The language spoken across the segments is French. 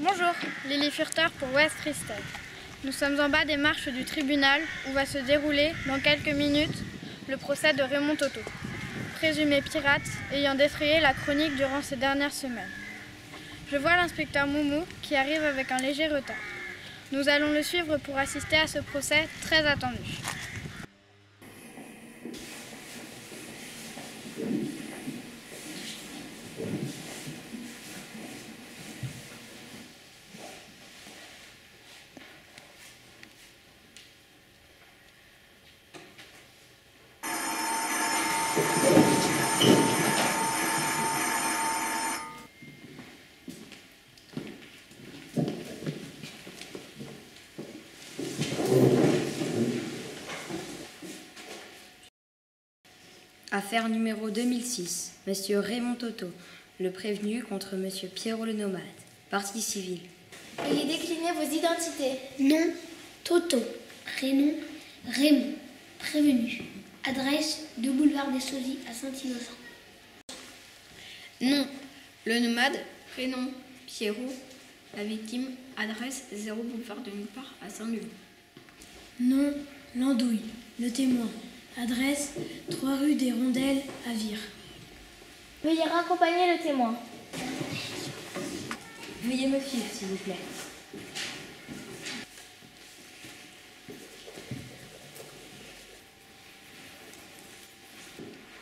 Bonjour, Lily Furter pour West Fristel. Nous sommes en bas des marches du tribunal où va se dérouler, dans quelques minutes, le procès de Raymond Toto, présumé pirate ayant défrayé la chronique durant ces dernières semaines. Je vois l'inspecteur Moumou qui arrive avec un léger retard. Nous allons le suivre pour assister à ce procès très attendu. Affaire numéro 2006. Monsieur Raymond Toto, le prévenu contre Monsieur Pierrot le Nomade. Partie civile. Veuillez décliner vos identités. Nom, Toto. Prénom, Raymond. Prévenu. Adresse, 2 boulevard des Sosies à Saint-Innocent. Nom, le Nomade. Prénom, Pierrot. La victime, adresse 0 boulevard de Nupart à Saint-Leu. Nom, Landouille. Le témoin. Adresse, 3 rue des Rondelles à Vire. Veuillez raccompagner le témoin. Veuillez me suivre, s'il vous plaît.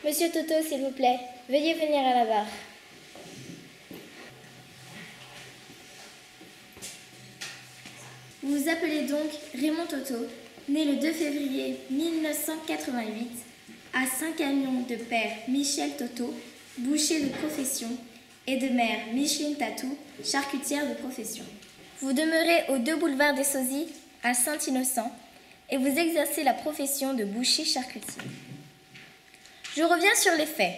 Monsieur Toto, s'il vous plaît, veuillez venir à la barre. Vous vous appelez donc Raymond Toto, né le 2 février 1988 à Saint-Camion de père Michel Toto, boucher de profession, et de mère Micheline Tatou, charcutière de profession. Vous demeurez au 2 boulevard des Sosies à Saint-Innocent et vous exercez la profession de boucher charcutier. Je reviens sur les faits.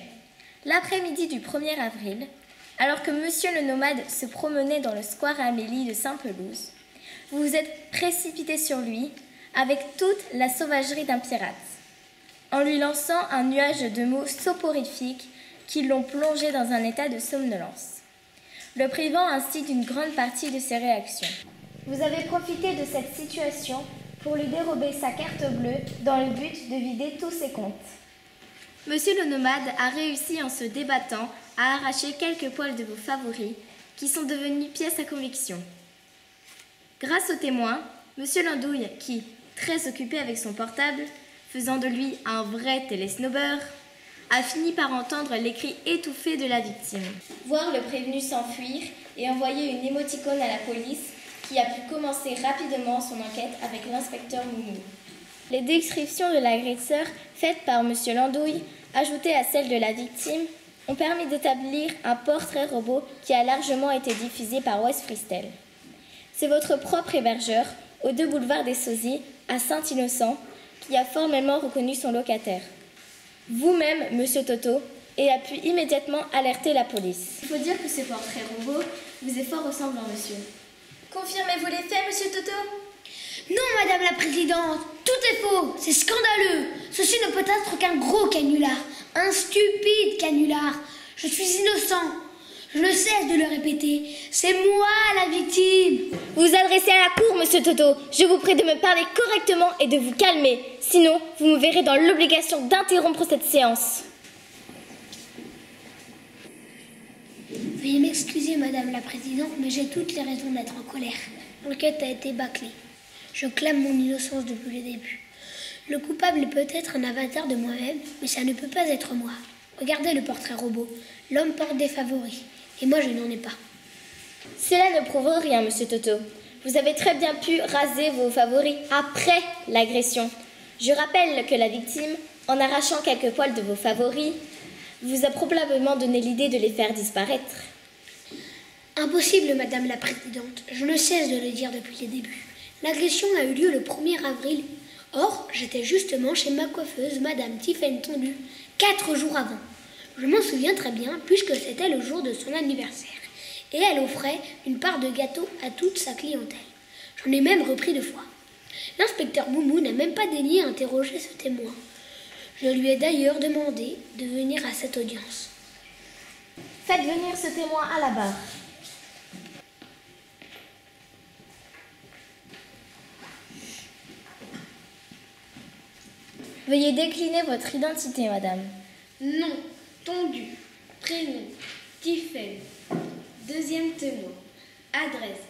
L'après-midi du 1er avril, alors que Monsieur le Nomade se promenait dans le square Amélie de Saint-Pelouse, vous vous êtes précipité sur lui avec toute la sauvagerie d'un pirate, en lui lançant un nuage de mots soporifiques qui l'ont plongé dans un état de somnolence, le privant ainsi d'une grande partie de ses réactions. Vous avez profité de cette situation pour lui dérober sa carte bleue dans le but de vider tous ses comptes. Monsieur le Nomade a réussi en se débattant à arracher quelques poils de vos favoris qui sont devenus pièces à conviction. Grâce aux témoins, Monsieur Landouille, qui, très occupé avec son portable, faisant de lui un vrai télésnobber, a fini par entendre les cris étouffés de la victime. Voir le prévenu s'enfuir et envoyer une émoticône à la police qui a pu commencer rapidement son enquête avec l'inspecteur Moumou. Les descriptions de l'agresseur faites par M. Landouille, ajoutées à celles de la victime, ont permis d'établir un portrait robot qui a largement été diffusé par West Fristel. C'est votre propre hébergeur, au 2 boulevard des Sosies, à Saint-Innocent, qui a formellement reconnu son locataire. Vous-même, Monsieur Toto, et a pu immédiatement alerter la police. Il faut dire que ce portrait robot vous est fort ressemblant, monsieur. Confirmez-vous les faits, Monsieur Toto ? Non, Madame la Présidente, tout est faux, c'est scandaleux. Ceci ne peut être qu'un gros canular, un stupide canular. Je suis innocent, je ne cesse de le répéter, c'est moi la victime. Vous vous adressez à la cour, Monsieur Toto. Je vous prie de me parler correctement et de vous calmer. Sinon, vous me verrez dans l'obligation d'interrompre cette séance. Veuillez m'excuser, Madame la Présidente, mais j'ai toutes les raisons d'être en colère. L'enquête a été bâclée. Je clame mon innocence depuis le début. Le coupable est peut-être un avatar de moi-même, mais ça ne peut pas être moi. Regardez le portrait robot. L'homme porte des favoris, et moi je n'en ai pas. Cela ne prouve rien, Monsieur Toto. Vous avez très bien pu raser vos favoris après l'agression. Je rappelle que la victime, en arrachant quelques poils de vos favoris, vous a probablement donné l'idée de les faire disparaître. Impossible, Madame la Présidente. Je ne cesse de le dire depuis le début. L'agression a eu lieu le 1er avril. Or, j'étais justement chez ma coiffeuse, Madame Tiphaine Tondu, 4 jours avant. Je m'en souviens très bien, puisque c'était le jour de son anniversaire. Et elle offrait une part de gâteau à toute sa clientèle. J'en ai même repris 2 fois. L'inspecteur Moumou n'a même pas daigné interroger ce témoin. Je lui ai d'ailleurs demandé de venir à cette audience. Faites venir ce témoin à la barre. Veuillez décliner votre identité, madame. Nom, Tondu, prénom, Tiphaine. Deuxième témoin. Adresse,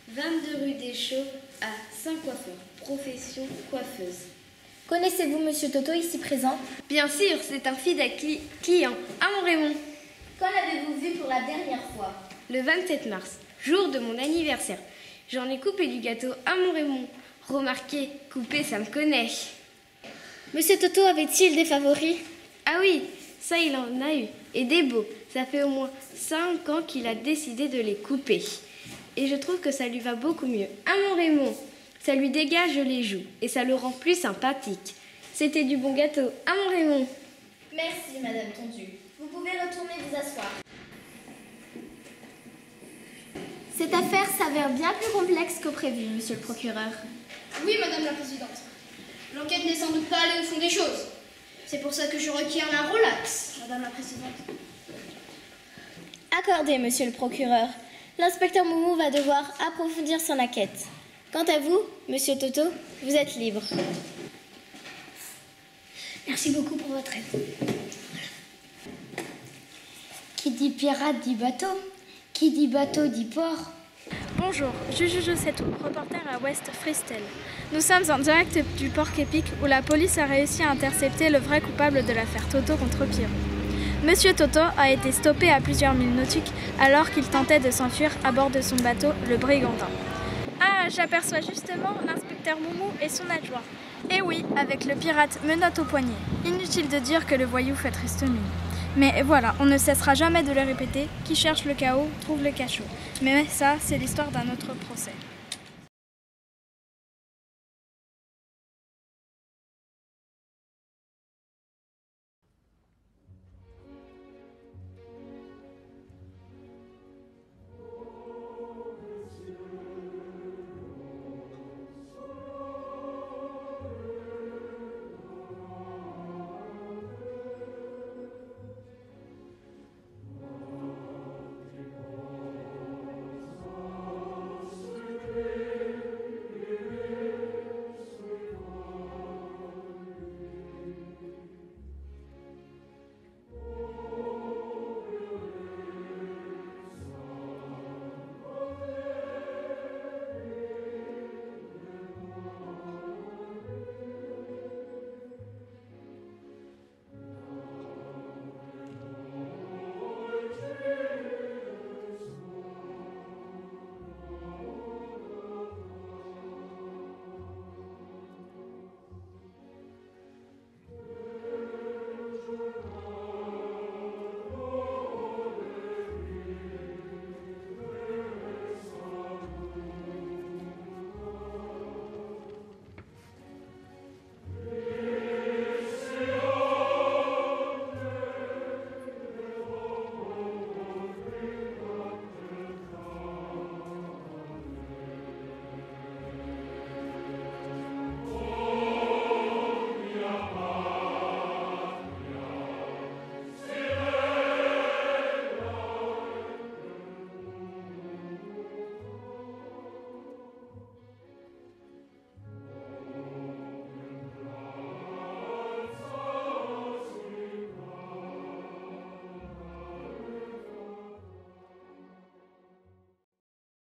22 rue des Chauves à Saint-Coiffeur. Profession, coiffeuse. Connaissez-vous Monsieur Toto ici présent? Bien sûr, c'est un fidèle client à mon Raymond. Quand l'avez-vous vu pour la dernière fois? Le 27 mars, jour de mon anniversaire. J'en ai coupé du gâteau à mon Raymond. Remarquez, couper, ça me connaît. Monsieur Toto avait-il des favoris? Ah oui, ça il en a eu. Et des beaux. Ça fait au moins 5 ans qu'il a décidé de les couper. Et je trouve que ça lui va beaucoup mieux. À mon Raymond, ça lui dégage les joues et ça le rend plus sympathique. C'était du bon gâteau. À mon Raymond. Merci, Madame Tondu. Vous pouvez retourner vous asseoir. Cette affaire s'avère bien plus complexe que prévu, Monsieur le procureur. Oui, Madame la Présidente. L'enquête n'est sans doute pas allée au fond des choses. C'est pour ça que je requiers un relax, Madame la Présidente. Accordé, Monsieur le procureur. L'inspecteur Moumou va devoir approfondir son enquête. Quant à vous, Monsieur Toto, vous êtes libre. Merci beaucoup pour votre aide. Qui dit pirate dit bateau. Qui dit bateau dit port. Bonjour, Juju Setou, reporter à West Freestyle. Nous sommes en direct du Porc Épic où la police a réussi à intercepter le vrai coupable de l'affaire Toto contre Pierrot. Monsieur Toto a été stoppé à plusieurs milles nautiques alors qu'il tentait de s'enfuir à bord de son bateau, le Brigantin. Ah, j'aperçois justement l'inspecteur Moumou et son adjoint. Et oui, avec le pirate menotte au poignet. Inutile de dire que le voyou fait triste mine. Mais voilà, on ne cessera jamais de le répéter, qui cherche le chaos trouve le cachot. Mais ça, c'est l'histoire d'un autre procès.